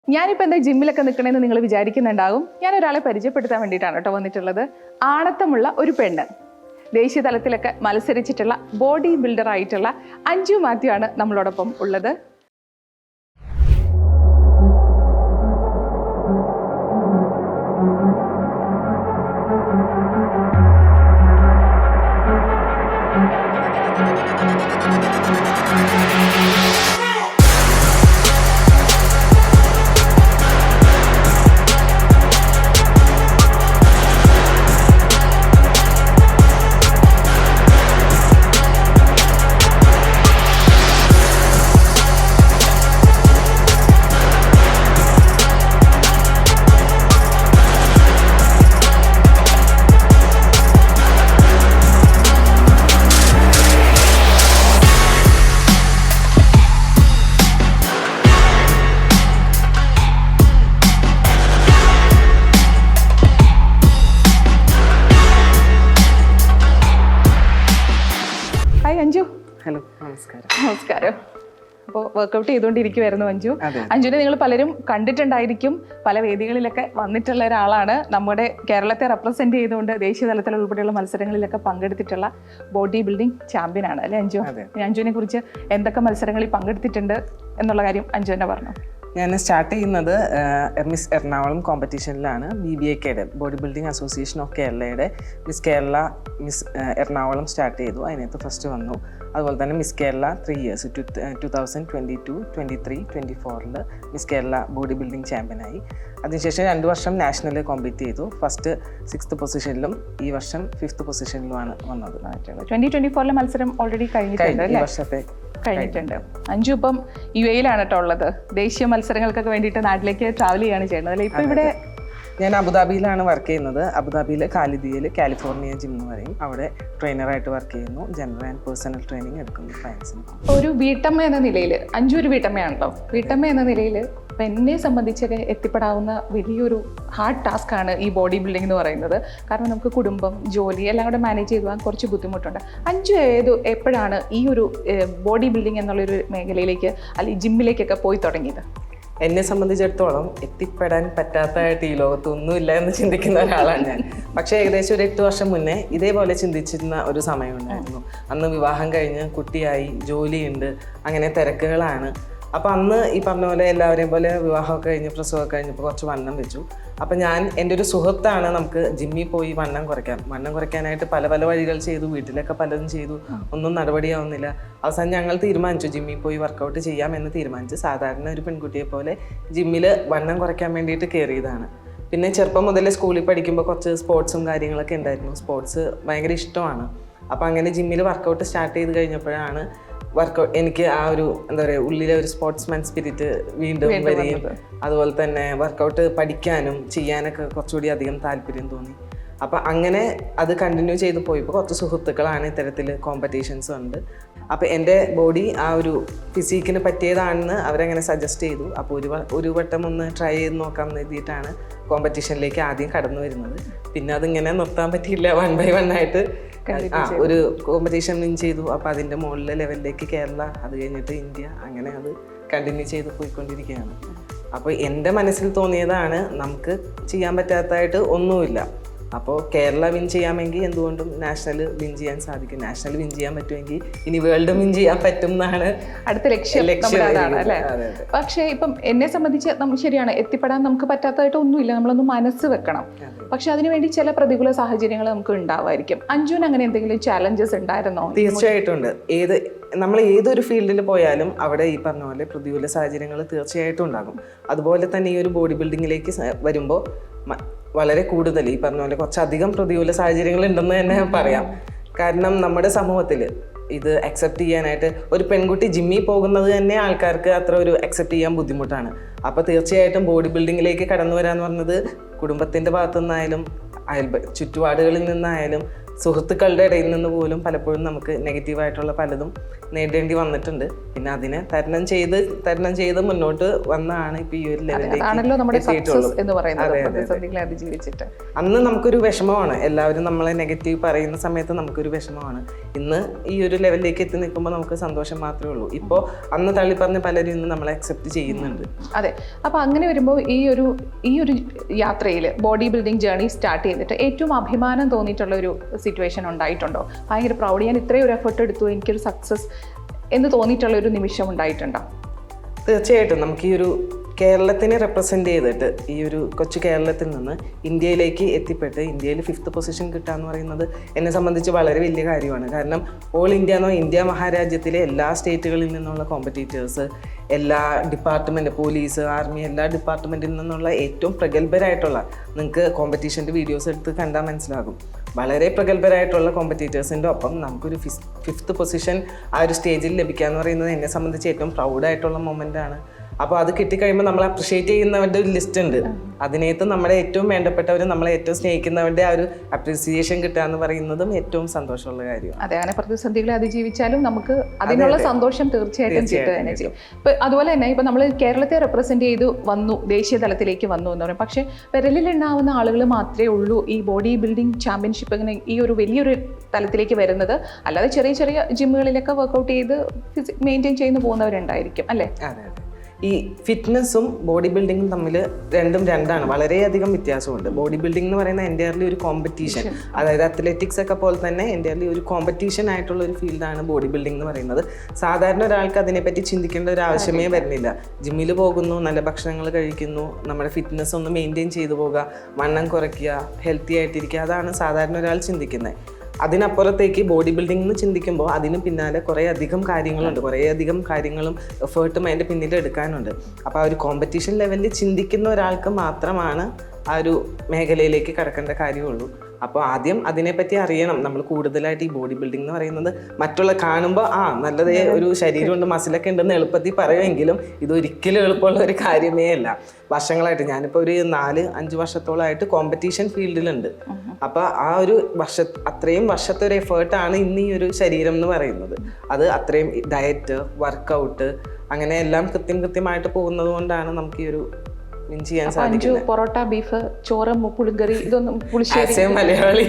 ഞാനിപ്പോൾ എന്താ ജിമ്മിലൊക്കെ നിൽക്കണമെന്ന് നിങ്ങൾ വിചാരിക്കുന്നുണ്ടാകും. ഞാൻ ഒരാളെ പരിചയപ്പെടുത്താൻ വേണ്ടിയിട്ടാണ് കേട്ടോ വന്നിട്ടുള്ളത്. ആണത്തമുള്ള ഒരു പെണ്ണ്, ദേശീയ തലത്തിലൊക്കെ മത്സരിച്ചിട്ടുള്ള ബോഡി ബിൽഡർ ആയിട്ടുള്ള അഞ്ജു മാത്യു ആണ് നമ്മളോടൊപ്പം ഉള്ളത്. അഞ്ജു, ഹലോ, നമസ്കാരം. നമസ്കാരം. അപ്പോൾ വർക്കൗട്ട് ചെയ്തുകൊണ്ടിരിക്കുവായിരുന്നു അഞ്ജു. അഞ്ജുവിനെ നിങ്ങൾ പലരും കണ്ടിട്ടുണ്ടായിരിക്കും, പല വേദികളിലൊക്കെ വന്നിട്ടുള്ള ഒരാളാണ്. നമ്മുടെ കേരളത്തെ റെപ്രസെന്റ് ചെയ്തുകൊണ്ട് ദേശീയ തലത്തിൽ ഉൾപ്പെടെയുള്ള മത്സരങ്ങളിലൊക്കെ പങ്കെടുത്തിട്ടുള്ള ബോഡി ബിൽഡിംഗ് ചാമ്പ്യൻ ആണ് അല്ലേ അഞ്ജു? അഞ്ജുവിനെ കുറിച്ച് എന്തൊക്കെ മത്സരങ്ങളിൽ പങ്കെടുത്തിട്ടുണ്ട് എന്നുള്ള കാര്യം അഞ്ജു തന്നെ പറഞ്ഞു. ഞാൻ സ്റ്റാർട്ട് ചെയ്യുന്നത് മിസ് എറണാകുളം കോമ്പറ്റീഷനിലാണ്. BBAKയുടെ ബോഡി ബിൽഡിംഗ് അസോസിയേഷൻ ഓഫ് കേരളയുടെ miss Kerala miss Ernakulam start ചെയ്തു. അതിനകത്ത് ഫസ്റ്റ് വന്നു. അതുപോലെ തന്നെ miss Kerala 3 years 2022, 23, 24 miss Kerala body building ചാമ്പ്യനായി. അതിനുശേഷം 2 വർഷം നാഷണൽ കോമ്പീറ്റ് ചെയ്തു. ഫസ്റ്റ് 6th പൊസിഷനിലും ഈ വർഷം 5th പൊസിഷനിലുമാണ് വന്നത്. 2024 മത്സരം ഓൾറെഡി കഴിഞ്ഞിട്ടുണ്ട്. വർഷത്തെ കഴിഞ്ഞിട്ടുണ്ട്. അഞ്ജു ഇപ്പം UAE-ലാണ് കേട്ടോ ഉള്ളത്. ദേശീയ മത്സരങ്ങൾക്കൊക്കെ വേണ്ടിയിട്ട് നാട്ടിലേക്ക് ട്രാവൽ ചെയ്യാണ് ചെയ്യുന്നത് അല്ലേ? ഇപ്പം ഇവിടെ ഞാൻ അബുദാബിയിലാണ് വർക്ക് ചെയ്യുന്നത്. അബുദാബിയിലെ ഖാലിദിയയിൽ കാലിഫോർണിയ ജിം എന്ന് പറയും. അവിടെ ട്രെയിനറായിട്ട് വർക്ക് ചെയ്യുന്നു. ജനറൽ ആൻഡ് പേഴ്സണൽ ട്രെയിനിങ് എടുക്കുന്നു ക്ലയൻസിന്. ഒരു വീട്ടമ്മ എന്ന നിലയിൽ അഞ്ജു ഒരു വീട്ടമ്മയാണല്ലോ. വീട്ടമ്മ എന്ന നിലയിൽ ഇപ്പം എന്നെ സംബന്ധിച്ചൊക്കെ എത്തിപ്പെടാവുന്ന വലിയൊരു ഹാർഡ് ടാസ്ക് ആണ് ഈ ബോഡി ബിൽഡിംഗ് എന്ന് പറയുന്നത്. കാരണം നമുക്ക് കുടുംബം, ജോലി എല്ലാം കൂടെ മാനേജ് ചെയ്ത് പോകാൻ കുറച്ച് ബുദ്ധിമുട്ടുണ്ട്. അഞ്ജു എപ്പോഴാണ് ഈ ഒരു ബോഡി ബിൽഡിംഗ് എന്നുള്ളൊരു മേഖലയിലേക്ക് അല്ലെങ്കിൽ ജിമ്മിലേക്കൊക്കെ പോയി തുടങ്ങിയത്? എന്നെ സംബന്ധിച്ചിടത്തോളം എത്തിപ്പെടാൻ പറ്റാത്തതായിട്ട് ഈ ലോകത്തൊന്നുമില്ല എന്ന് ചിന്തിക്കുന്ന ഒരാളാണ് ഞാൻ. പക്ഷേ ഏകദേശം ഒരു 8 വർഷം മുന്നേ ഇതേപോലെ ചിന്തിച്ചിരുന്ന ഒരു സമയമുണ്ടായിരുന്നു. അന്ന് വിവാഹം കഴിഞ്ഞ് കുട്ടിയായി, ജോലിയുണ്ട്, അങ്ങനെ തിരക്കുകളാണ്. അപ്പോൾ അന്ന് ഈ പറഞ്ഞ പോലെ എല്ലാവരെയും പോലെ വിവാഹമൊക്കെ കഴിഞ്ഞ് പ്രസവമൊക്കെ കഴിഞ്ഞപ്പോൾ കുറച്ച് വണ്ണം വെച്ചു. അപ്പം ഞാൻ എൻ്റെ ഒരു സുഹൃത്താണ് നമുക്ക് ജിമ്മിൽ പോയി വണ്ണം കുറയ്ക്കാനായിട്ട് പല പല വഴികൾ ചെയ്തു. വീട്ടിലൊക്കെ പലതും ചെയ്തു, ഒന്നും നടപടിയാവുന്നില്ല. അവസാനം ഞങ്ങൾ തീരുമാനിച്ചു ജിമ്മിൽ പോയി വർക്കൗട്ട് ചെയ്യാമെന്ന് തീരുമാനിച്ചു. സാധാരണ ഒരു പെൺകുട്ടിയെ പോലെ ജിമ്മിൽ വണ്ണം കുറയ്ക്കാൻ വേണ്ടിയിട്ട് കയറിയതാണ്. പിന്നെ ചെറുപ്പം മുതലേ സ്കൂളിൽ പഠിക്കുമ്പോൾ കുറച്ച് സ്പോർട്സും കാര്യങ്ങളൊക്കെ ഉണ്ടായിരുന്നു. സ്പോർട്സ് ഭയങ്കര ഇഷ്ടമാണ്. അപ്പോൾ അങ്ങനെ ജിമ്മിൽ വർക്കൗട്ട് സ്റ്റാർട്ട് ചെയ്ത് കഴിഞ്ഞപ്പോഴാണ് എനിക്ക് ആ ഒരു എന്താ പറയുക ഉള്ളിലെ ഒരു സ്പോർട്സ്മാൻ സ്പിരിറ്റ് വീണ്ടും വരികയും അതുപോലെ തന്നെ വർക്കൗട്ട് പഠിക്കാനും ചെയ്യാനൊക്കെ കുറച്ചുകൂടി അധികം താല്പര്യം തോന്നി. അപ്പം അങ്ങനെ അത് കണ്ടിന്യൂ ചെയ്ത് പോയപ്പോൾ കുറച്ച് സുഹൃത്തുക്കളാണ് ഇത്തരത്തിൽ കോമ്പറ്റീഷൻസ് ഉണ്ട്. അപ്പോൾ എൻ്റെ ബോഡി ആ ഒരു ഫിസിക്കിന് പറ്റിയതാണെന്ന് അവരങ്ങനെ സജസ്റ്റ് ചെയ്തു. അപ്പോൾ ഒരു വട്ടം ഒന്ന് ട്രൈ ചെയ്ത് നോക്കാം എന്ന് എഴുതിയിട്ടാണ് കോമ്പറ്റീഷനിലേക്ക് ആദ്യം കടന്നു വരുന്നത്. പിന്നെ അതിങ്ങനെ നിർത്താൻ പറ്റിയില്ല. 1 by 1 ആയിട്ട് ഒരു കോമ്പറ്റീഷൻ വിൻ ചെയ്തു. അപ്പോൾ അതിൻ്റെ മുകളിലെ ലെവലിലേക്ക് കേരള, അത് കഴിഞ്ഞിട്ട് ഇന്ത്യ, അങ്ങനെ അത് കണ്ടിന്യൂ ചെയ്ത് പോയിക്കൊണ്ടിരിക്കുകയാണ്. അപ്പോൾ എൻ്റെ മനസ്സിൽ തോന്നിയതാണ് നമുക്ക് ചെയ്യാൻ പറ്റാത്തതായിട്ട് ഒന്നുമില്ല. അപ്പോൾ കേരള വിൻ ചെയ്യാമെങ്കിൽ എന്തുകൊണ്ടും നാഷണൽ വിൻ ചെയ്യാൻ സാധിക്കും. നാഷണൽ വിൻ ചെയ്യാൻ പറ്റുമെങ്കിൽ ഇനി വേൾഡ് വിൻ ചെയ്യാൻ പറ്റും എന്നാണ് അടുത്ത ലക്ഷ്യം. പക്ഷേ ഇപ്പം എന്നെ സംബന്ധിച്ച് ശരിയാണ്, എത്തിപ്പെടാൻ നമുക്ക് പറ്റാത്തതായിട്ട് ഒന്നുമില്ല. നമ്മളൊന്ന് മനസ്സ് വെക്കണം. പക്ഷെ അതിനുവേണ്ടി ചില പ്രതികൂല സാഹചര്യങ്ങൾ നമുക്ക് ഉണ്ടാവുമായിരിക്കും. അഞ്ജുവിന് അങ്ങനെ എന്തെങ്കിലും ചാലഞ്ചസ് ഉണ്ടായിരുന്നോ? തീർച്ചയായിട്ടും ഉണ്ട്. നമ്മൾ ഏതൊരു ഫീൽഡിൽ പോയാലും അവിടെ ഈ പറഞ്ഞ പോലെ പ്രതികൂല സാഹചര്യങ്ങൾ തീർച്ചയായിട്ടും ഉണ്ടാകും. അതുപോലെ തന്നെ ഈ ഒരു ബോഡി ബിൽഡിങ്ങിലേക്ക് വരുമ്പോൾ വളരെ കൂടുതൽ ഈ പറഞ്ഞ പോലെ കുറച്ചധികം പ്രതികൂല സാഹചര്യങ്ങൾ ഉണ്ടെന്ന് തന്നെ പറയാം. കാരണം നമ്മുടെ സമൂഹത്തിൽ ഇത് അക്സെപ്റ്റ് ചെയ്യാനായിട്ട് ഒരു പെൺകുട്ടി ജിമ്മിൽ പോകുന്നത് തന്നെ ആൾക്കാർക്ക് അത്ര ഒരു അക്സെപ്റ്റ് ചെയ്യാൻ ബുദ്ധിമുട്ടാണ്. അപ്പോൾ തീർച്ചയായിട്ടും ബോഡി ബിൽഡിങ്ങിലേക്ക് കടന്നു വരാമെന്ന് പറഞ്ഞത് കുടുംബത്തിൻ്റെ ഭാഗത്തു നിന്നായാലും ചുറ്റുപാടുകളിൽ നിന്നായാലും സുഹൃത്തുക്കളുടെ ഇടയിൽ നിന്ന് പോലും പലപ്പോഴും നമുക്ക് നെഗറ്റീവായിട്ടുള്ള പലതും നേടേണ്ടി വന്നിട്ടുണ്ട്. പിന്നെ അതിനെ തരണം ചെയ്ത് മുന്നോട്ട് വന്നാണ് ഇപ്പൊ ഈ ഒരു ലെവലിലേക്ക് അതിജീവിച്ചിട്ട്. അന്ന് നമുക്കൊരു വിഷമമാണ്, എല്ലാവരും നമ്മളെ നെഗറ്റീവ് പറയുന്ന സമയത്ത് നമുക്കൊരു വിഷമമാണ്. ഇന്ന് ഈ ഒരു ലെവലിലേക്ക് എത്തി നിൽക്കുമ്പോൾ നമുക്ക് സന്തോഷം മാത്രമേ ഉള്ളൂ. ഇപ്പോൾ അന്ന് തള്ളി പറഞ്ഞ പലരും ഇന്ന് നമ്മളെ അക്സെപ്റ്റ് ചെയ്യുന്നുണ്ട്. അതെ. അപ്പോൾ അങ്ങനെ വരുമ്പോൾ ഈ ഒരു യാത്രയിൽ ബോഡി ബിൽഡിംഗ് ജേർണി സ്റ്റാർട്ട് ചെയ്തിട്ട് ഏറ്റവും അഭിമാനം തോന്നിയിട്ടുള്ള ഒരു സിറ്റുവേഷൻ ഉണ്ടായിട്ടുണ്ടോ? ഭയങ്കര പ്രൗഡ്, ഞാൻ ഇത്രയും ഒരു എഫേർട്ട് എടുത്തു, എനിക്കൊരു സക്സസ് എന്ന് തോന്നിയിട്ടുള്ള ഒരു നിമിഷം ഉണ്ടായിട്ടുണ്ടോ? തീർച്ചയായിട്ടും. നമുക്ക് ഈ ഒരു കേരളത്തിനെ റെപ്രസെൻ്റ് ചെയ്തിട്ട് ഈ ഒരു കൊച്ചു കേരളത്തിൽ നിന്ന് ഇന്ത്യയിലേക്ക് എത്തിപ്പെട്ട് ഇന്ത്യയിൽ 5th പൊസിഷൻ കിട്ടുക എന്ന് പറയുന്നത് എന്നെ സംബന്ധിച്ച് വളരെ വലിയ കാര്യമാണ്. കാരണം ഓൾ ഇന്ത്യ മഹാരാജ്യത്തിലെ എല്ലാ സ്റ്റേറ്റുകളിൽ നിന്നുള്ള കോമ്പറ്റീറ്റേഴ്സ്, എല്ലാ ഡിപ്പാർട്ട്മെൻറ്റ്, പോലീസ്, ആർമി, എല്ലാ ഡിപ്പാർട്ട്മെൻറ്റിൽ നിന്നുള്ള ഏറ്റവും പ്രഗത്ഭരായിട്ടുള്ള, നിങ്ങൾക്ക് കോമ്പറ്റീഷൻ്റെ വീഡിയോസ് എടുത്ത് കണ്ടാൽ മനസ്സിലാകും, വളരെ പ്രഗത്ഭരായിട്ടുള്ള കോമ്പറ്റീറ്റേഴ്സിൻ്റെ ഒപ്പം നമുക്കൊരു 5th പൊസിഷൻ ആ ഒരു സ്റ്റേജിൽ ലഭിക്കുക എന്ന് പറയുന്നത് എന്നെ സംബന്ധിച്ച് ഏറ്റവും പ്രൗഡായിട്ടുള്ള മൊമെൻ്റാണ്. അപ്പോൾ അത് കിട്ടിക്കഴിയുമ്പോൾ നമ്മൾ അപ്രിഷ്യേറ്റ് ചെയ്യുന്നവരുടെ ഒരു ലിസ്റ്റ് ഉണ്ട്. അതിനകത്ത് നമ്മുടെ ഏറ്റവും വേണ്ടപ്പെട്ടവർ, നമ്മളെ ഏറ്റവും സ്നേഹിക്കുന്നവരുടെ ആ ഒരു അപ്രീസിയേഷൻ കിട്ടുക എന്ന് പറയുന്നതും ഏറ്റവും സന്തോഷമുള്ള കാര്യമാണ്. അതെ, അങ്ങനെ പ്രതിസന്ധികളെ അതിജീവിച്ചാലും നമുക്ക് അതിനുള്ള സന്തോഷം തീർച്ചയായിട്ടും കിട്ടുക തന്നെ ചെയ്യും. ഇപ്പം അതുപോലെ തന്നെ ഇപ്പം നമ്മൾ കേരളത്തെ റെപ്രസെൻറ്റ് ചെയ്ത് വന്നു, ദേശീയ തലത്തിലേക്ക് വന്നു എന്ന് പറയും. പക്ഷേ വിരലിലുണ്ടാവുന്ന ആളുകൾ മാത്രമേ ഉള്ളൂ ഈ ബോഡി ബിൽഡിംഗ് ചാമ്പ്യൻഷിപ്പ് ഇങ്ങനെ ഈ ഒരു വലിയൊരു തലത്തിലേക്ക് വരുന്നത്. അല്ലാതെ ചെറിയ ചെറിയ ജിമ്മുകളിലൊക്കെ വർക്കൗട്ട് ചെയ്ത് മെയിൻറ്റെയിൻ ചെയ്ത് പോകുന്നവരുണ്ടായിരിക്കും അല്ലേ? അതെ. ഈ ഫിറ്റ്നസ്സും ബോഡി ബിൽഡിങ്ങും തമ്മിൽ രണ്ടാണ്, വളരെയധികം വ്യത്യാസമുണ്ട്. ബോഡി ബിൽഡിംഗ് എന്ന് പറയുന്ന എൻ്റയർലി ഒരു കോമ്പറ്റീഷൻ, അതായത് അത്ലറ്റിക്സ് ഒക്കെ പോലെ തന്നെ എൻ്റയർലി ഒരു കോമ്പറ്റീഷൻ ആയിട്ടുള്ള ഒരു ഫീൽഡാണ് ബോഡി ബിൽഡിംഗ് എന്ന് പറയുന്നത്. സാധാരണ ഒരാൾക്ക് അതിനെപ്പറ്റി ചിന്തിക്കേണ്ട ഒരു ആവശ്യമേ വരുന്നില്ല. ജിമ്മിൽ പോകുന്നു, നല്ല ഭക്ഷണങ്ങൾ കഴിക്കുന്നു, നമ്മുടെ ഫിറ്റ്നസ് ഒന്ന് മെയിൻറ്റെയിൻ ചെയ്തു പോകുക, വണ്ണം കുറയ്ക്കുക, ഹെൽത്തി ആയിട്ടിരിക്കുക, അതാണ് സാധാരണ ഒരാൾ ചിന്തിക്കുന്നത്. അതിനപ്പുറത്തേക്ക് ബോഡി ബിൽഡിംഗ് എന്ന് ചിന്തിക്കുമ്പോൾ അതിന് പിന്നാലെ കുറേ അധികം കാര്യങ്ങളുണ്ട്, കുറേ അധികം കാര്യങ്ങളും എഫേർട്ടും അതിൻ്റെ പിന്നിൽ എടുക്കാനുണ്ട്. അപ്പോൾ ആ ഒരു കോമ്പറ്റീഷൻ ലെവലിൽ ചിന്തിക്കുന്ന ഒരാൾക്ക് മാത്രമാണ് ആ ഒരു മേഖലയിലേക്ക് കടക്കേണ്ട കാര്യമുള്ളൂ. അപ്പോൾ ആദ്യം അതിനെപ്പറ്റി അറിയണം. നമ്മൾ കൂടുതലായിട്ട് ഈ ബോഡി ബിൽഡിംഗ് എന്ന് പറയുന്നത് മറ്റുള്ള കാണുമ്പോൾ നല്ലതേ ഒരു ശരീരമുണ്ട്, മസിലൊക്കെ ഉണ്ടെന്ന് എളുപ്പത്തിൽ പറയുമെങ്കിലും ഇതൊരിക്കലും എളുപ്പമുള്ള ഒരു കാര്യമേ അല്ല. വർഷങ്ങളായിട്ട്, ഞാനിപ്പോൾ ഒരു 4-5 വർഷത്തോളമായിട്ട് കോമ്പറ്റീഷൻ ഫീൽഡിലുണ്ട്. അപ്പോൾ ആ ഒരു അത്രയും വർഷത്തെ ഒരു എഫേർട്ടാണ് ഇന്ന് ഈ ഒരു ശരീരം എന്ന് പറയുന്നത്. അത് അത്രയും ഡയറ്റ്, വർക്കൗട്ട്, അങ്ങനെ എല്ലാം കൃത്യമായിട്ട് പോകുന്നത് കൊണ്ടാണ് നമുക്ക് ഈ ഒരു ചെയ്യാൻ സാധിക്കുന്നത്. പൊറോട്ട, ബീഫ്, ചോറ്, പുളിങ്കറി, ഇതൊന്നും മലയാളി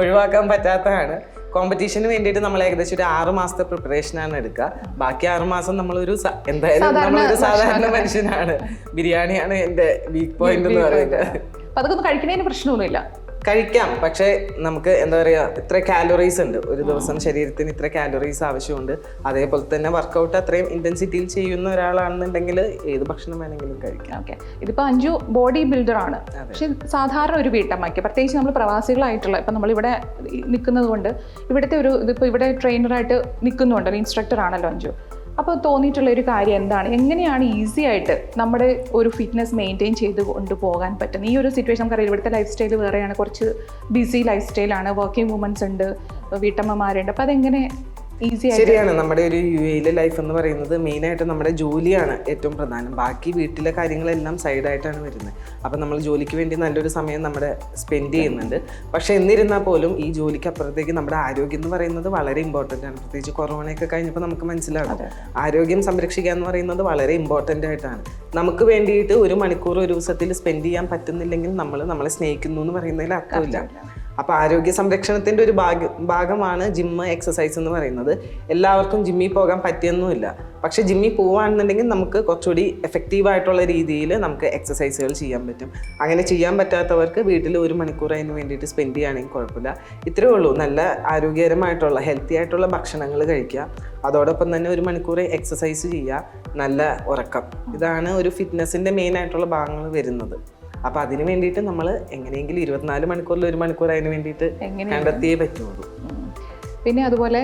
ഒഴിവാക്കാൻ പറ്റാത്തതാണ്. കോമ്പറ്റീഷന് വേണ്ടിയിട്ട് നമ്മൾ ഏകദേശം ഒരു 6 മാസത്തെ പ്രിപ്പറേഷനാണ് എടുക്കുക. ബാക്കി 6 മാസം നമ്മളൊരു എന്തായാലും നമ്മളൊരു സാധാരണ മനുഷ്യനാണ്. ബിരിയാണിയാണ് എൻ്റെ വീക്ക് പോയിന്റ് എന്ന് പറയുന്നത്. അതൊക്കെ കഴിക്കുന്നതിന് പ്രശ്നമൊന്നുമില്ല, കഴിക്കാം. പക്ഷേ നമുക്ക് എന്താ പറയുക, ഇത്ര കാലറീസ് ഉണ്ട് ഒരു ദിവസം, ശരീരത്തിന് ഇത്ര കാലറീസ് ആവശ്യമുണ്ട്. അതേപോലെ തന്നെ വർക്കൗട്ട് അത്രയും ഇന്റൻസിറ്റിയിൽ ചെയ്യുന്ന ഒരാളാണെന്നുണ്ടെങ്കിൽ ഏത് ഭക്ഷണം വേണമെങ്കിലും കഴിക്കാം. ഓക്കെ, ഇതിപ്പോൾ അഞ്ജു ബോഡി ബിൽഡർ ആണ്. പക്ഷെ സാധാരണ ഒരു വീട്ടമ്മയ്ക്ക്, പ്രത്യേകിച്ച് നമ്മൾ പ്രവാസികളായിട്ടുള്ള, ഇപ്പം നമ്മളിവിടെ നിൽക്കുന്നത് കൊണ്ട് ഇവിടുത്തെ ഇതിപ്പോൾ ഇവിടെ ട്രെയിനറായിട്ട് നിൽക്കുന്നുണ്ട്, ഒരു ഇൻസ്ട്രക്ടർ ആണല്ലോ അഞ്ജു. അപ്പോൾ തോന്നിയിട്ടുള്ള ഒരു കാര്യം എന്താണ്, എങ്ങനെയാണ് ഈസി ആയിട്ട് നമ്മുടെ ഒരു ഫിറ്റ്നസ് മെയിൻറ്റെയിൻ ചെയ്ത് കൊണ്ടുപോകാൻ പറ്റുന്നത്? ഈ ഒരു സിറ്റുവേഷൻ നമുക്കറിയാം, ഇവിടുത്തെ ലൈഫ് സ്റ്റൈൽ വേറെയാണ്, കുറച്ച് ബിസി ലൈഫ് സ്റ്റൈലാണ്, വർക്കിംഗ് വുമൻസ് ഉണ്ട്, വീട്ടമ്മമാരുണ്ട്. അപ്പോൾ അതെങ്ങനെ ശരിയാണ്. നമ്മുടെ ഒരു UAE ലൈഫ് എന്ന് പറയുന്നത് മെയിനായിട്ട് നമ്മുടെ ജോലിയാണ് ഏറ്റവും പ്രധാനം. ബാക്കി വീട്ടിലെ കാര്യങ്ങളെല്ലാം സൈഡായിട്ടാണ് വരുന്നത്. അപ്പം നമ്മൾ ജോലിക്ക് വേണ്ടി നല്ലൊരു സമയം നമ്മുടെ സ്പെൻഡ് ചെയ്യുന്നുണ്ട്. പക്ഷെ എന്നിരുന്നാൽ പോലും ഈ ജോലിക്ക് അപ്പുറത്തേക്ക് നമ്മുടെ ആരോഗ്യം എന്ന് പറയുന്നത് വളരെ ഇമ്പോർട്ടൻ്റ് ആണ്. പ്രത്യേകിച്ച് കൊറോണയൊക്കെ കഴിഞ്ഞപ്പോൾ നമുക്ക് മനസ്സിലാകും ആരോഗ്യം സംരക്ഷിക്കുക എന്ന് പറയുന്നത് വളരെ ഇമ്പോർട്ടൻ്റ് ആയിട്ടാണ്. നമുക്ക് വേണ്ടിയിട്ട് 1 മണിക്കൂർ ഒരു ദിവസത്തിൽ സ്പെൻഡ് ചെയ്യാൻ പറ്റുന്നില്ലെങ്കിൽ നമ്മളെ സ്നേഹിക്കുന്നു എന്ന് പറയുന്നതിൽ അർത്ഥമില്ല. അപ്പോൾ ആരോഗ്യ സംരക്ഷണത്തിൻ്റെ ഒരു ഭാഗമാണ് ജിമ്മ്, എക്സസൈസ് എന്ന് പറയുന്നത്. എല്ലാവർക്കും ജിമ്മിൽ പോകാൻ പറ്റിയൊന്നുമില്ല. പക്ഷേ ജിമ്മിൽ പോവുകയാണെന്നുണ്ടെങ്കിൽ നമുക്ക് കുറച്ചുകൂടി എഫക്റ്റീവായിട്ടുള്ള രീതിയിൽ നമുക്ക് എക്സസൈസുകൾ ചെയ്യാൻ പറ്റും. അങ്ങനെ ചെയ്യാൻ പറ്റാത്തവർക്ക് വീട്ടിൽ 1 മണിക്കൂർ അതിന് വേണ്ടിയിട്ട് സ്പെൻഡ് ചെയ്യുകയാണെങ്കിൽ കുഴപ്പമില്ല. ഇത്രയേ ഉള്ളൂ. നല്ല ആരോഗ്യകരമായിട്ടുള്ള ഹെൽത്തി ആയിട്ടുള്ള ഭക്ഷണങ്ങൾ കഴിക്കുക, അതോടൊപ്പം തന്നെ 1 മണിക്കൂർ എക്സസൈസ് ചെയ്യുക, നല്ല ഉറക്കം. ഇതാണ് ഒരു ഫിറ്റ്നസിൻ്റെ മെയിൻ ആയിട്ടുള്ള ഭാഗങ്ങൾ വരുന്നത്. അപ്പോൾ അതിന് വേണ്ടിയിട്ട് നമ്മൾ എങ്ങനെയെങ്കിലും 24 മണിക്കൂറിൽ 1 മണിക്കൂർ അതിന് വേണ്ടിയിട്ട് കണ്ടെത്തിയേ പറ്റുള്ളൂ. പിന്നെ അതുപോലെ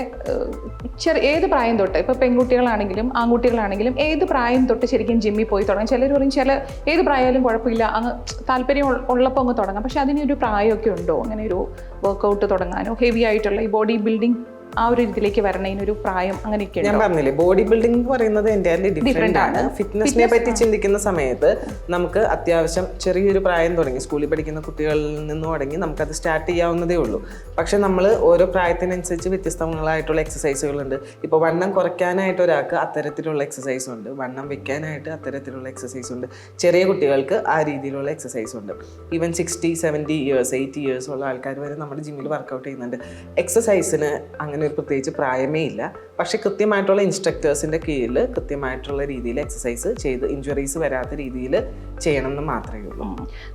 ഏത് പ്രായം തൊട്ട്, ഇപ്പോൾ പെൺകുട്ടികളാണെങ്കിലും ആൺകുട്ടികളാണെങ്കിലും ഏത് പ്രായം തൊട്ട് ശരിക്കും ജിമ്മിൽ പോയി തുടങ്ങാം? ചിലർ പറയും ഏത് പ്രായമായാലും കുഴപ്പമില്ല, അങ്ങ് താല്പര്യം ഉള്ളപ്പോൾ അങ്ങ് തുടങ്ങാം. പക്ഷെ അതിനൊരു പ്രായമൊക്കെ ഉണ്ടോ, അങ്ങനെ ഒരു വർക്കൗട്ട് തുടങ്ങാനോ, ഹെവി ആയിട്ടുള്ള ഈ ബോഡി ബിൽഡിംഗ് ആ ഒരു ഇതിലേക്ക് വരണതിനൊരു പ്രായം അങ്ങനെയൊക്കെ ഞാൻ പറഞ്ഞില്ലേ, ബോഡി ബിൽഡിംഗ് എന്ന് പറയുന്നത് എൻ്റയർലി ഡിഫറെൻ്റ് ആണ്. ഫിറ്റ്നസിനെ പറ്റി ചിന്തിക്കുന്ന സമയത്ത് നമുക്ക് അത്യാവശ്യം ചെറിയൊരു പ്രായം തുടങ്ങി, സ്കൂളിൽ പഠിക്കുന്ന കുട്ടികളിൽ നിന്ന് തുടങ്ങി നമുക്കത് സ്റ്റാർട്ട് ചെയ്യാവുന്നതേ ഉള്ളൂ. പക്ഷെ നമ്മൾ ഓരോ പ്രായത്തിനനുസരിച്ച് വ്യത്യസ്തങ്ങളായിട്ടുള്ള എക്സസൈസുകളുണ്ട്. ഇപ്പോൾ വണ്ണം കുറയ്ക്കാനായിട്ട് ഒരാൾക്ക് അത്തരത്തിലുള്ള എക്സസൈസ് ഉണ്ട്, വണ്ണം വെക്കാനായിട്ട് അത്തരത്തിലുള്ള എക്സസൈസ് ഉണ്ട്, ചെറിയ കുട്ടികൾക്ക് ആ രീതിയിലുള്ള എക്സസൈസ് ഉണ്ട്. ഈവൻ 60, 70 ഇയേഴ്സ് 80 ഇയേഴ്സ് ഉള്ള ആൾക്കാർ വരെ നമ്മുടെ ജിമ്മിൽ വർക്കൗട്ട് ചെയ്യുന്നുണ്ട്. എക്സസൈസിന് അങ്ങനെ ഒരു പ്രത്യേകിച്ച് പ്രായമേ ഇല്ല. പക്ഷെ കൃത്യമായിട്ടുള്ള ഇൻസ്ട്രക്ടേഴ്സിൻ്റെ കീഴിൽ കൃത്യമായിട്ടുള്ള രീതിയിൽ എക്സസൈസ് ചെയ്ത് ഇഞ്ചുറീസ് വരാത്ത രീതിയിൽ ചെയ്യണം എന്ന് മാത്രമേ ഉള്ളൂ.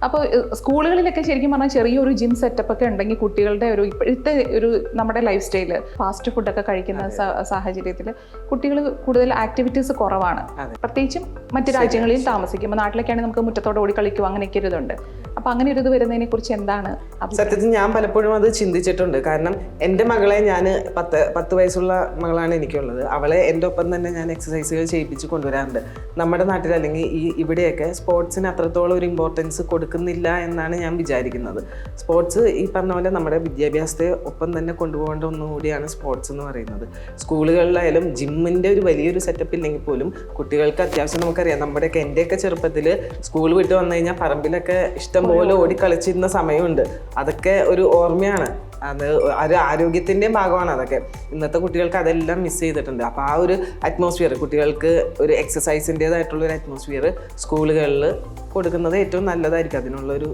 അപ്പോൾ സ്കൂളുകളിലൊക്കെ ശരിക്കും പറഞ്ഞാൽ ചെറിയൊരു ജിം സെറ്റപ്പ് ഒക്കെ ഉണ്ടെങ്കിൽ കുട്ടികളുടെ ഒരു ഇപ്പോഴത്തെ ഒരു നമ്മുടെ ലൈഫ് സ്റ്റൈല് ഫാസ്റ്റ് ഫുഡൊക്കെ കഴിക്കുന്ന സാഹചര്യത്തിൽ കുട്ടികൾ കൂടുതൽ ആക്ടിവിറ്റീസ് കുറവാണ്. പ്രത്യേകിച്ചും മറ്റു രാജ്യങ്ങളിൽ താമസിക്കുമ്പോൾ, നാട്ടിലൊക്കെയാണെങ്കിൽ നമുക്ക് മുറ്റത്തോടെ ഓടി കളിക്കും, അങ്ങനെയൊക്കെ ഒരു ഇതുണ്ട്. അപ്പോൾ അങ്ങനെ ഒരു ഇത് വരുന്നതിനെ കുറിച്ച് എന്താണ്? സത്യത്തിൽ ഞാൻ പലപ്പോഴും അത് ചിന്തിച്ചിട്ടുണ്ട്. കാരണം എൻ്റെ മകളെ ഞാൻ 10 വയസ്സുള്ള മകളാണ് എനിക്കുള്ളത്. അവളെ എൻ്റെ ഒപ്പം തന്നെ ഞാൻ എക്സസൈസുകൾ ചെയ്യിപ്പിച്ച് കൊണ്ടുവരാറുണ്ട്. നമ്മുടെ നാട്ടിൽ അല്ലെങ്കിൽ ഇവിടെയൊക്കെ സ്പോർട്സിന് അത്രത്തോളം ഒരു ഇമ്പോർട്ടൻസ് കൊടുക്കുന്നില്ല എന്നാണ് ഞാൻ വിചാരിക്കുന്നത്. സ്പോർട്സ് ഈ പറഞ്ഞ പോലെ നമ്മുടെ വിദ്യാഭ്യാസത്തെ ഒപ്പം തന്നെ കൊണ്ടുപോകേണ്ട ഒന്നുകൂടിയാണ് സ്പോർട്സ് എന്ന് പറയുന്നത്. സ്കൂളുകളിലായാലും ജിമ്മിൻ്റെ ഒരു വലിയൊരു സെറ്റപ്പ് ഇല്ലെങ്കിൽ പോലും കുട്ടികൾക്ക് അത്യാവശ്യം നമുക്കറിയാം, നമ്മുടെയൊക്കെ എൻ്റെയൊക്കെ ചെറുപ്പത്തിൽ സ്കൂൾ വിട്ട് വന്നു കഴിഞ്ഞാൽ പറമ്പിലൊക്കെ ഇഷ്ടംപോലെ ഓടിക്കളിച്ചിരുന്ന സമയമുണ്ട്. അതൊക്കെ ഒരു ഓർമ്മയാണ്. അത് ഒരു ആരോഗ്യത്തിൻ്റെയും ഭാഗമാണ് അതൊക്കെ. ഇന്നത്തെ കുട്ടികൾക്ക് അതെല്ലാം മിസ് ചെയ്തിട്ടുണ്ട്. അപ്പോൾ ആ ഒരു അറ്റ്മോസ്ഫിയർ, കുട്ടികൾക്ക് ഒരു എക്സസൈസിൻ്റേതായിട്ടുള്ളൊരു അറ്റ്മോസ്ഫിയർ സ്കൂളുകളിൽ കൊടുക്കുന്നത് ഏറ്റവും നല്ലതായിരിക്കും. അതിനുള്ളൊരു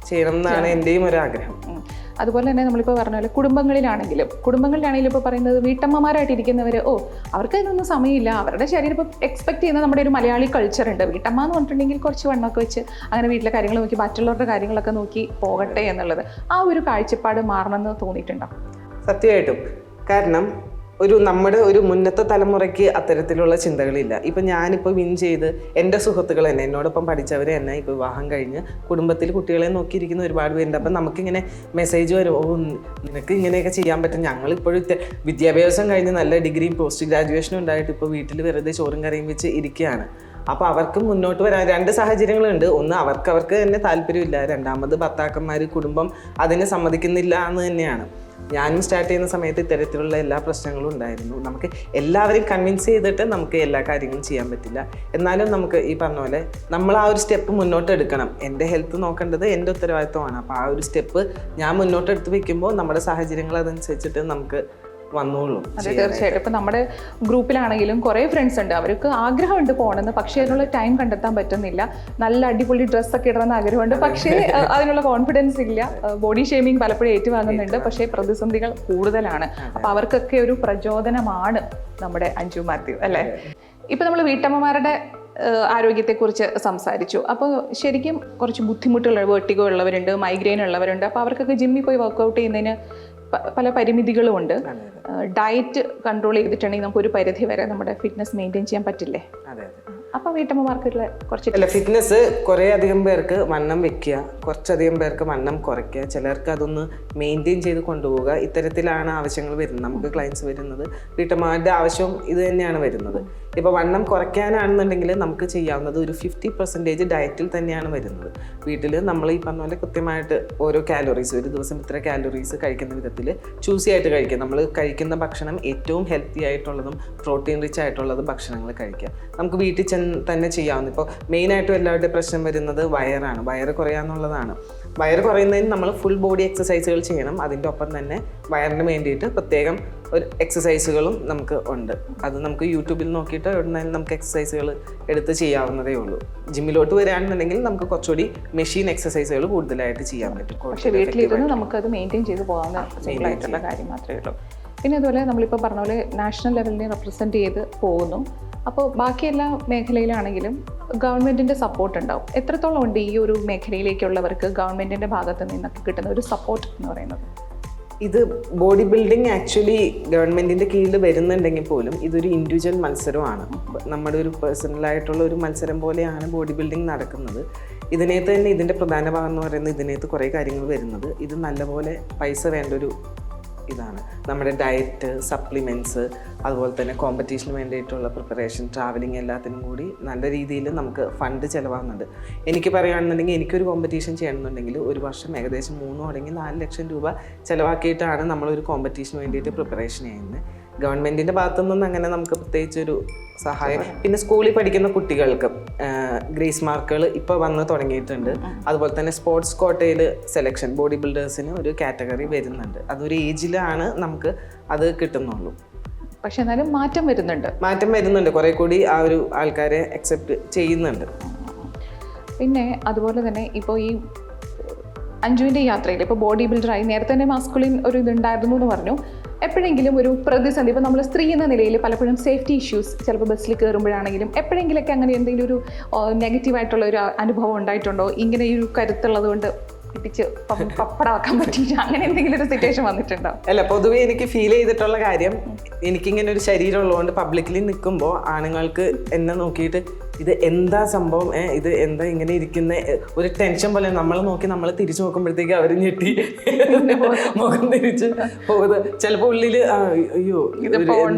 ചെയ്യണം എന്നാണ് എൻ്റെയും ഒരു ആഗ്രഹം. അതുപോലെ തന്നെ നമ്മളിപ്പോൾ പറഞ്ഞ പോലെ കുടുംബങ്ങളിലാണെങ്കിലും ഇപ്പോൾ പറയുന്നത് വീട്ടമ്മമാരായിട്ടിരിക്കുന്നവർ അവർക്ക് ഇതിനൊന്നും സമയമില്ല, അവരുടെ ശരീരം ഇപ്പോൾ എക്സ്പെക്ട് ചെയ്യുന്ന നമ്മുടെ ഒരു മലയാളി കൾച്ചർ ഉണ്ട്. വീട്ടമ്മ എന്ന് പറഞ്ഞിട്ടുണ്ടെങ്കിൽ കുറച്ച് വണ്ണമൊക്കെ വെച്ച് അങ്ങനെ വീട്ടിലെ കാര്യങ്ങൾ നോക്കി മറ്റുള്ളവരുടെ കാര്യങ്ങളൊക്കെ നോക്കി പോകട്ടെ എന്നുള്ളത്, ആ ഒരു കാഴ്ചപ്പാട് മാറണമെന്ന് തോന്നിയിട്ടുണ്ടോ? സത്യമായിട്ടും. കാരണം നമ്മുടെ ഒരു മുന്നത്തെ തലമുറയ്ക്ക് അത്തരത്തിലുള്ള ചിന്തകളില്ല. ഇപ്പം ഞാനിപ്പോൾ വിൻ ചെയ്ത് എൻ്റെ സുഹൃത്തുക്കൾ തന്നെ, എന്നോടൊപ്പം പഠിച്ചവർ തന്നെ ഇപ്പോൾ വിവാഹം കഴിഞ്ഞ് കുടുംബത്തിൽ കുട്ടികളെ നോക്കിയിരിക്കുന്ന ഒരുപാട് പേരുണ്ട്. അപ്പം നമുക്കിങ്ങനെ മെസ്സേജ് വരും, നിനക്ക് ഇങ്ങനെയൊക്കെ ചെയ്യാൻ പറ്റും. ഞങ്ങളിപ്പോഴും വിദ്യാഭ്യാസം കഴിഞ്ഞ് നല്ല ഡിഗ്രിയും പോസ്റ്റ് ഗ്രാജുവേഷനും ഉണ്ടായിട്ട് ഇപ്പോൾ വീട്ടിൽ വെറുതെ ചോറും കറിയും വെച്ച് ഇരിക്കുകയാണ്. അപ്പോൾ അവർക്ക് മുന്നോട്ട് വരാൻ 2 സാഹചര്യങ്ങളുണ്ട്. ഒന്ന്, അവർക്ക് തന്നെ താല്പര്യമില്ല. രണ്ടാമത്, ഭർത്താക്കന്മാർ, കുടുംബം അതിന് സമ്മതിക്കുന്നില്ല എന്ന് തന്നെയാണ്. ഞാനും സ്റ്റാർട്ട് ചെയ്യുന്ന സമയത്ത് ഇത്തരത്തിലുള്ള എല്ലാ പ്രശ്നങ്ങളും ഉണ്ടായിരുന്നു. നമുക്ക് എല്ലാവരെയും കൺവിൻസ് ചെയ്തിട്ട് നമുക്ക് എല്ലാ കാര്യങ്ങളും ചെയ്യാൻ പറ്റില്ല. എന്നാലും നമുക്ക് ഈ പറഞ്ഞ പോലെ നമ്മൾ ആ ഒരു സ്റ്റെപ്പ് മുന്നോട്ട് എടുക്കണം. എൻ്റെ ഹെൽത്ത് നോക്കേണ്ടത് എൻ്റെ ഉത്തരവാദിത്വമാണ്. അപ്പോൾ ആ ഒരു സ്റ്റെപ്പ് ഞാൻ മുന്നോട്ട് എടുത്ത് വയ്ക്കുമ്പോൾ നമ്മുടെ സാഹചര്യങ്ങൾ അതനുസരിച്ചിട്ട് നമുക്ക് വന്നോളൂ. അതെ, തീർച്ചയായിട്ടും. ഇപ്പം നമ്മുടെ ഗ്രൂപ്പിലാണെങ്കിലും കുറേ ഫ്രണ്ട്സ് ഉണ്ട്, അവർക്ക് ആഗ്രഹമുണ്ട് പോകണമെന്ന്, പക്ഷേ അതിനുള്ള ടൈം കണ്ടെത്താൻ പറ്റുന്നില്ല. നല്ല അടിപൊളി ഡ്രസ്സൊക്കെ ഇടണമെന്ന് ആഗ്രഹമുണ്ട്, പക്ഷേ അതിനുള്ള കോൺഫിഡൻസ് ഇല്ല. ബോഡി ഷേമിങ് പലപ്പോഴും ഏറ്റുവാങ്ങുന്നുണ്ട്, പക്ഷേ പ്രതിസന്ധികൾ കൂടുതലാണ്. അപ്പോൾ അവർക്കൊക്കെ ഒരു പ്രചോദനമാണ് നമ്മുടെ അഞ്ജു മാത്യു, അല്ലേ? ഇപ്പം നമ്മൾ വീട്ടമ്മമാരുടെ ആരോഗ്യത്തെക്കുറിച്ച് സംസാരിച്ചു. അപ്പോൾ ശരിക്കും കുറച്ച് ബുദ്ധിമുട്ടുള്ള വെർട്ടിഗോ ഉള്ളവരുണ്ട്, മൈഗ്രെയിൻ ഉള്ളവരുണ്ട്. അപ്പോൾ അവർക്കൊക്കെ ജിമ്മിൽ പോയി വർക്കൗട്ട് ചെയ്യുന്നതിന് പല പരിമിതികളും ഉണ്ട്. ഡയറ്റ് കൺട്രോൾ ചെയ്തിട്ടുണ്ടെങ്കിൽ നമുക്ക് ഒരു പരിധി വരെ നമ്മുടെ ഫിറ്റ്നസ് മെയിൻറ്റെയിൻ ചെയ്യാൻ പറ്റില്ലേ? അപ്പോൾ വീട്ടമ്മമാർക്കുള്ള കുറച്ച് ഫിറ്റ്നസ് കുറേ അധികം പേർക്ക് വണ്ണം വെക്കുക, കുറച്ചധികം പേർക്ക് വണ്ണം കുറയ്ക്കുക, ചിലർക്ക് അതൊന്ന് മെയിൻറ്റെയിൻ ചെയ്ത് കൊണ്ടുപോവുക, ഇത്തരത്തിലാണ് ആവശ്യങ്ങൾ വരുന്നത്. നമുക്ക് ക്ലയൻസ് വരുന്നത് വീട്ടമ്മമാരുടെ ആവശ്യം ഇത് തന്നെയാണ് വരുന്നത്. ഇപ്പോൾ വണ്ണം കുറയ്ക്കാനാണെന്നുണ്ടെങ്കിൽ നമുക്ക് ചെയ്യാവുന്നത് ഒരു 50% ഡയറ്റിൽ തന്നെയാണ് വരുന്നത്. വീട്ടിൽ നമ്മൾ ഈ പറഞ്ഞ പോലെ കൃത്യമായിട്ട് ഓരോ കാലോറീസ്, ഒരു ദിവസം ഇത്ര കാലോറീസ് കഴിക്കുന്ന വിധത്തിൽ ചൂസി ആയിട്ട് കഴിക്കുക. നമ്മൾ കഴിക്കുന്ന ഭക്ഷണം ഏറ്റവും ഹെൽത്തി ആയിട്ടുള്ളതും പ്രോട്ടീൻ റിച്ച് ആയിട്ടുള്ളതും ഭക്ഷണങ്ങൾ കഴിക്കുക. നമുക്ക് വീട്ടിൽ തന്നെ ചെയ്യാവുന്ന, ഇപ്പോൾ മെയിനായിട്ടും എല്ലാവരുടെയും പ്രശ്നം വരുന്നത് വയറാണ്. വയറ് കുറയാന്നുള്ളതാണ്. വയറ് കുറയുന്നതിന് നമ്മൾ ഫുൾ ബോഡി എക്സസൈസുകൾ ചെയ്യണം. അതിൻ്റെ ഒപ്പം തന്നെ വയറിന് വേണ്ടിയിട്ട് പ്രത്യേകം ഒരു എക്സസൈസുകളും നമുക്ക് ഉണ്ട്. അത് നമുക്ക് യൂട്യൂബിൽ നോക്കിയിട്ട് എവിടുന്നാലും നമുക്ക് എക്സസൈസുകൾ എടുത്ത് ചെയ്യാവുന്നതേ ഉള്ളൂ. ജിമ്മിലോട്ട് വരികയാണെന്നുണ്ടെങ്കിൽ നമുക്ക് കുറച്ചുകൂടി മെഷീൻ എക്സസൈസുകൾ കൂടുതലായിട്ട് ചെയ്യാൻ പറ്റും. പക്ഷേ വീട്ടിലിരുന്ന് നമുക്കത് മെയിൻറ്റെയിൻ ചെയ്ത് പോകാവുന്ന സിമ്പിളായിട്ടുള്ള കാര്യം മാത്രമേ ഉള്ളൂ. പിന്നെ അതുപോലെ നമ്മളിപ്പോൾ പറഞ്ഞ പോലെ നാഷണൽ ലെവലിനെ റെപ്രസെൻറ്റ് ചെയ്ത് പോകുന്നു. അപ്പോൾ ബാക്കി എല്ലാ മേഖലയിലാണെങ്കിലും ഗവൺമെൻറ്റിൻ്റെ സപ്പോർട്ട് ഉണ്ടാവും. എത്രത്തോളം ഉണ്ട് ഈ ഒരു മേഖലയിലേക്കുള്ളവർക്ക് ഗവൺമെൻറ്റിൻ്റെ ഭാഗത്ത് നിന്നൊക്കെ കിട്ടുന്ന ഒരു സപ്പോർട്ട് എന്ന് പറയുന്നത്? ഇത് ബോഡി ബിൽഡിംഗ് ആക്ച്വലി ഗവൺമെൻറ്റിൻ്റെ കീഴിൽ വരുന്നുണ്ടെങ്കിൽ പോലും ഇതൊരു ഇൻഡിവിജ്വൽ മത്സരമാണ്. നമ്മുടെ ഒരു പേഴ്സണലായിട്ടുള്ള ഒരു മത്സരം പോലെയാണ് ബോഡി ബിൽഡിംഗ് നടക്കുന്നത്. ഇതിനകത്ത് തന്നെ ഇതിൻ്റെ പ്രധാന ഭാഗം എന്ന് പറയുന്നത് ഇതിനകത്ത് കുറേ കാര്യങ്ങൾ വരുന്നത്. ഇത് നല്ലപോലെ പൈസ വേണ്ട ഒരു ഇതാണ് നമ്മുടെ ഡയറ്റ്, സപ്ലിമെൻറ്റ്സ്, അതുപോലെ തന്നെ കോമ്പറ്റീഷന് വേണ്ടിയിട്ടുള്ള പ്രിപ്പറേഷൻ, ട്രാവലിംഗ്, എല്ലാത്തിനും കൂടി നല്ല രീതിയിൽ നമുക്ക് ഫണ്ട് ചിലവാകുന്നുണ്ട്. എനിക്ക് പറയുകയാണെന്നുണ്ടെങ്കിൽ എനിക്കൊരു കോമ്പറ്റീഷൻ ചെയ്യണമെന്നുണ്ടെങ്കിൽ ഒരു വർഷം ഏകദേശം 3 അല്ലെങ്കിൽ 4 ലക്ഷം രൂപ ചിലവാക്കിയിട്ടാണ് നമ്മളൊരു കോമ്പറ്റീഷന് വേണ്ടിയിട്ട് പ്രിപ്പറേഷൻ ചെയ്യുന്നത്. ഗവൺമെൻറ്റിൻ്റെ ഭാഗത്തുനിന്നും അങ്ങനെ നമുക്ക് പ്രത്യേകിച്ചൊരു സഹായം. പിന്നെ സ്കൂളിൽ പഠിക്കുന്ന കുട്ടികൾക്ക് ഗ്രേസ് മാർക്കുകൾ ഇപ്പോൾ വന്ന് തുടങ്ങിയിട്ടുണ്ട്. അതുപോലെ തന്നെ സ്പോർട്സ് കോട്ടയിൽ സെലക്ഷൻ, ബോഡി ബിൽഡേഴ്സിന് ഒരു കാറ്റഗറി വരുന്നുണ്ട്. അതൊരു ഏജിലാണ് നമുക്ക് അത് കിട്ടുന്നുള്ളൂ. പക്ഷെ എന്നാലും മാറ്റം വരുന്നുണ്ട്, കുറേ കൂടി ആ ഒരു ആൾക്കാരെ അക്സെപ്റ്റ് ചെയ്യുന്നുണ്ട്. പിന്നെ അതുപോലെ തന്നെ ഇപ്പോൾ ഈ അഞ്ജുവിൻ്റെ യാത്രയിൽ ഇപ്പോൾ ബോഡി ബിൽഡറായി നേരത്തെ തന്നെ മാസ്കുലിൻ ഒരു ഇതുണ്ടായിരുന്നു എന്ന് പറഞ്ഞു. എപ്പോഴെങ്കിലും ഒരു പ്രതിസന്ധി, ഇപ്പോൾ നമ്മൾ സ്ത്രീ എന്ന നിലയിൽ പലപ്പോഴും സേഫ്റ്റി ഇഷ്യൂസ്, ചിലപ്പോൾ ബസ്സിൽ കയറുമ്പോഴാണെങ്കിലും എപ്പോഴെങ്കിലൊക്കെ അങ്ങനെ എന്തെങ്കിലും ഒരു നെഗറ്റീവായിട്ടുള്ള ഒരു അനുഭവം ഉണ്ടായിട്ടുണ്ടോ? ഇങ്ങനെ ഈ ഒരു കരുത്തുള്ളത് കൊണ്ട് പിടിച്ച് പപ്പടാക്കാൻ പറ്റിയിട്ട് അങ്ങനെ എന്തെങ്കിലും ഒരു സിറ്റുവേഷൻ വന്നിട്ടുണ്ടോ? അല്ല, പൊതുവെ എനിക്ക് ഫീൽ ചെയ്തിട്ടുള്ള കാര്യം, എനിക്കിങ്ങനെ ഒരു ശരീരം ഉള്ളതുകൊണ്ട് പബ്ലിക്കലി നിൽക്കുമ്പോൾ ആണുങ്ങൾക്ക് എന്നെ നോക്കിയിട്ട് ഇത് എന്താ സംഭവം, ഇത് എന്താ ഇങ്ങനെ ഇരിക്കുന്ന ഒരു ടെൻഷൻ പോലെ നമ്മൾ നോക്കി നമ്മൾ തിരിച്ചു നോക്കുമ്പോഴത്തേക്ക് അവർ ഞെട്ടി മുഖം തിരിച്ച് പോകുന്നത്. ചിലപ്പോൾ ഉള്ളിൽ അയ്യോ എന്തോ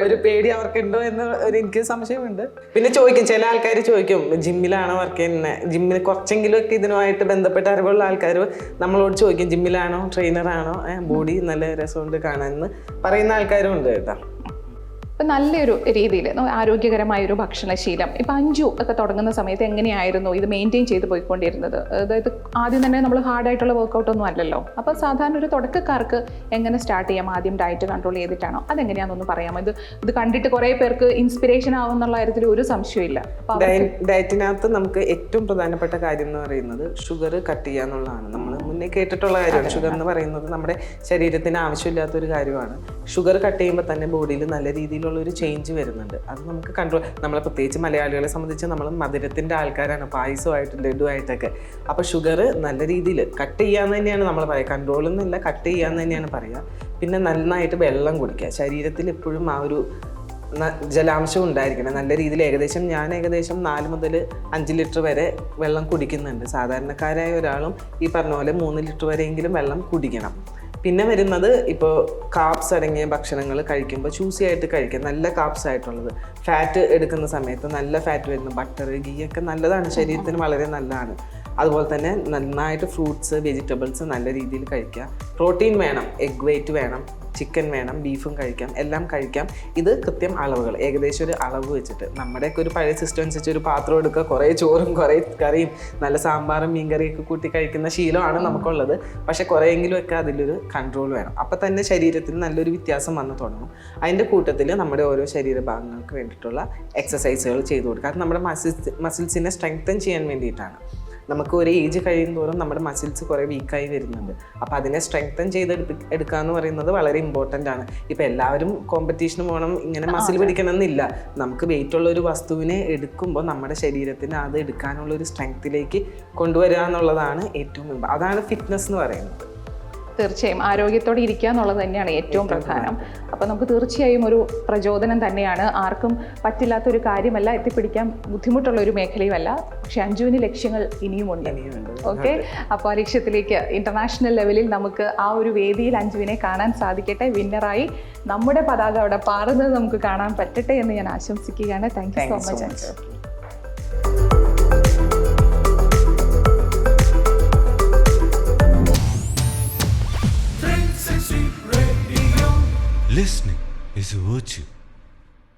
ഒരു പേടി അവർക്കുണ്ടോ എന്ന് എനിക്ക് സംശയമുണ്ട്. പിന്നെ ചോദിക്കും, ചില ആൾക്കാർ ചോദിക്കും ജിമ്മിലാണോ വർക്ക് ചെയ്യുന്നത്, ജിമ്മിൽ കുറച്ചെങ്കിലും ഒക്കെ ഇതിനുമായിട്ട് ബന്ധപ്പെട്ട അറിവുള്ള ആൾക്കാർ നമ്മളോട് ചോദിക്കും ജിമ്മിലാണോ, ട്രെയിനറാണോ, ബോഡി നല്ല രസമുണ്ട് കാണാനെന്ന് പറയുന്ന ആൾക്കാരും ഉണ്ട് കേട്ടോ. ഇപ്പം നല്ലൊരു രീതിയിൽ ആരോഗ്യകരമായൊരു ഭക്ഷണശീലം ഇപ്പം അഞ്ജു ഒക്കെ തുടങ്ങുന്ന സമയത്ത് എങ്ങനെയായിരുന്നു ഇത് മെയിൻറ്റെയിൻ ചെയ്ത് പോയിക്കൊണ്ടിരുന്നത്? അതായത് ആദ്യം തന്നെ നമ്മൾ ഹാർഡായിട്ടുള്ള വർക്കൗട്ടൊന്നും അല്ലല്ലോ. അപ്പോൾ സാധാരണ ഒരു തുടക്കക്കാർക്ക് എങ്ങനെ സ്റ്റാർട്ട് ചെയ്യാം? ആദ്യം ഡയറ്റ് കൺട്രോൾ ചെയ്തിട്ടാണോ? അതെങ്ങനെയാണെന്നൊന്ന് പറയാമോ? ഇത് കണ്ടിട്ട് കുറേ പേർക്ക് ഇൻസ്പിറേഷൻ ആവുന്നുള്ള കാര്യത്തിൽ ഒരു സംശയമില്ല. ഡയറ്റിനകത്ത് നമുക്ക് ഏറ്റവും പ്രധാനപ്പെട്ട കാര്യം എന്ന് പറയുന്നത് ഷുഗർ കട്ട് ചെയ്യുക എന്നുള്ളതാണ്. നമ്മൾ മുന്നേ കേട്ടിട്ടുള്ള കാര്യമാണ്. ഷുഗർ എന്ന് പറയുന്നത് നമ്മുടെ ശരീരത്തിന് ആവശ്യമില്ലാത്തൊരു കാര്യമാണ്. ഷുഗർ കട്ട് ചെയ്യുമ്പോൾ തന്നെ ബോഡിയിൽ നല്ല രീതിയിൽ ഒരു ചേഞ്ച് വരുന്നുണ്ട്. അത് നമുക്ക് കൺട്രോൾ, നമ്മളെ പ്രത്യേകിച്ച് മലയാളികളെ സംബന്ധിച്ച് നമ്മൾ മധുരത്തിൻ്റെ ആൾക്കാരാണ്, പായസമായിട്ടും ലഡുവായിട്ടൊക്കെ. അപ്പോൾ ഷുഗർ നല്ല രീതിയിൽ കട്ട് ചെയ്യാന്ന് തന്നെയാണ് നമ്മൾ പറയുക, കൺട്രോൾ എന്നല്ല, കട്ട് ചെയ്യാന്ന് തന്നെയാണ് പറയുക. പിന്നെ നന്നായിട്ട് വെള്ളം കുടിക്കുക. ശരീരത്തിൽ എപ്പോഴും ആ ഒരു ജലാംശം ഉണ്ടായിരിക്കണം നല്ല രീതിയിൽ. ഞാൻ ഏകദേശം 4 മുതൽ 5 ലിറ്റർ വരെ വെള്ളം കുടിക്കുന്നുണ്ട്. സാധാരണക്കാരായ ഒരാളും ഈ പറഞ്ഞ പോലെ 3 ലിറ്റർ വരെയെങ്കിലും വെള്ളം കുടിക്കണം. പിന്നെ വരുന്നത് ഇപ്പോൾ കാർബ്സ് അടങ്ങിയ ഭക്ഷണങ്ങൾ കഴിക്കുമ്പോൾ ചൂസി ആയിട്ട് കഴിക്കുക, നല്ല കാർബ്സ് ആയിട്ടുള്ളത്. ഫാറ്റ് എടുക്കുന്ന സമയത്ത് നല്ല ഫാറ്റ് വരുന്ന ബട്ടർ, ഗീ ഒക്കെ നല്ലതാണ്, ശരീരത്തിന് വളരെ നല്ലതാണ്. അതുപോലെ തന്നെ നന്നായിട്ട് ഫ്രൂട്ട്സ്, വെജിറ്റബിൾസ് നല്ല രീതിയിൽ കഴിക്കുക. പ്രോട്ടീൻ വേണം, എഗ് വെയിറ്റ് വേണം, ചിക്കൻ വേണം, ബീഫും കഴിക്കാം, എല്ലാം കഴിക്കാം. ഇത് കൃത്യം അളവുകൾ, ഏകദേശം ഒരു അളവ് വെച്ചിട്ട്. നമ്മുടെയൊക്കെ ഒരു പഴയ സിസ്റ്റം അനുസരിച്ച് ഒരു പാത്രം എടുക്കുക, കുറേ ചോറും കുറേ കറിയും നല്ല സാമ്പാറും മീൻകറിയൊക്കെ കൂട്ടി കഴിക്കുന്ന ശീലമാണ് നമുക്കുള്ളത്. പക്ഷെ കുറേയെങ്കിലും ഒക്കെ അതിലൊരു കൺട്രോൾ വേണം. അപ്പം തന്നെ ശരീരത്തിന് നല്ലൊരു വ്യത്യാസം വന്ന് തുടങ്ങും. അതിൻ്റെ കൂട്ടത്തിൽ നമ്മുടെ ഓരോ ശരീരഭാഗങ്ങൾക്ക് വേണ്ടിയിട്ടുള്ള എക്സസൈസുകൾ ചെയ്തു കൊടുക്കുക. അത് നമ്മുടെ മസിൽസിനെ സ്ട്രെങ്തൻ ചെയ്യാൻ വേണ്ടിയിട്ടാണ്. നമുക്ക് ഒരു ഏജ് കഴിയുന്തോറും നമ്മുടെ മസിൽസ് കുറേ വീക്കായി വരുന്നുണ്ട്. അപ്പോൾ അതിനെ സ്ട്രെങ്തൻ എടുക്കുക എന്ന് പറയുന്നത് വളരെ ഇമ്പോർട്ടൻ്റ് ആണ്. ഇപ്പോൾ എല്ലാവരും കോമ്പറ്റീഷന് പോകണം, ഇങ്ങനെ മസിൽ പിടിക്കണം എന്നില്ല. നമുക്ക് വെയിറ്റ് ഉള്ള ഒരു വസ്തുവിനെ എടുക്കുമ്പോൾ നമ്മുടെ ശരീരത്തിന് അത് എടുക്കാനുള്ള ഒരു സ്ട്രെങ്ത്തിലേക്ക് കൊണ്ടുവരിക എന്നുള്ളതാണ് ഏറ്റവും അതാണ് ഫിറ്റ്നസ് എന്ന് പറയുന്നത്. തീർച്ചയായും ആരോഗ്യത്തോടെ ഇരിക്കുക എന്നുള്ളത് തന്നെയാണ് ഏറ്റവും പ്രധാനം. അപ്പോൾ നമുക്ക് തീർച്ചയായും ഒരു പ്രചോദനം തന്നെയാണ്. ആർക്കും പറ്റില്ലാത്തൊരു കാര്യമല്ല, എത്തിപ്പിടിക്കാൻ ബുദ്ധിമുട്ടുള്ള ഒരു മേഖലയുമല്ല. പക്ഷെ അഞ്ജുവിന് ലക്ഷ്യങ്ങൾ ഇനിയുമുണ്ട്. ഓക്കെ, അപ്പോൾ ആ ലക്ഷ്യത്തിലേക്ക് ഇൻ്റർനാഷണൽ ലെവലിൽ നമുക്ക് ആ ഒരു വേദിയിൽ അഞ്ജുവിനെ കാണാൻ സാധിക്കട്ടെ. വിന്നറായി നമ്മുടെ പതാക അവിടെ പാറുന്നത് നമുക്ക് കാണാൻ പറ്റട്ടെ എന്ന് ഞാൻ ആശംസിക്കുകയാണ്. Thank you so much Anju. Listening is a virtue.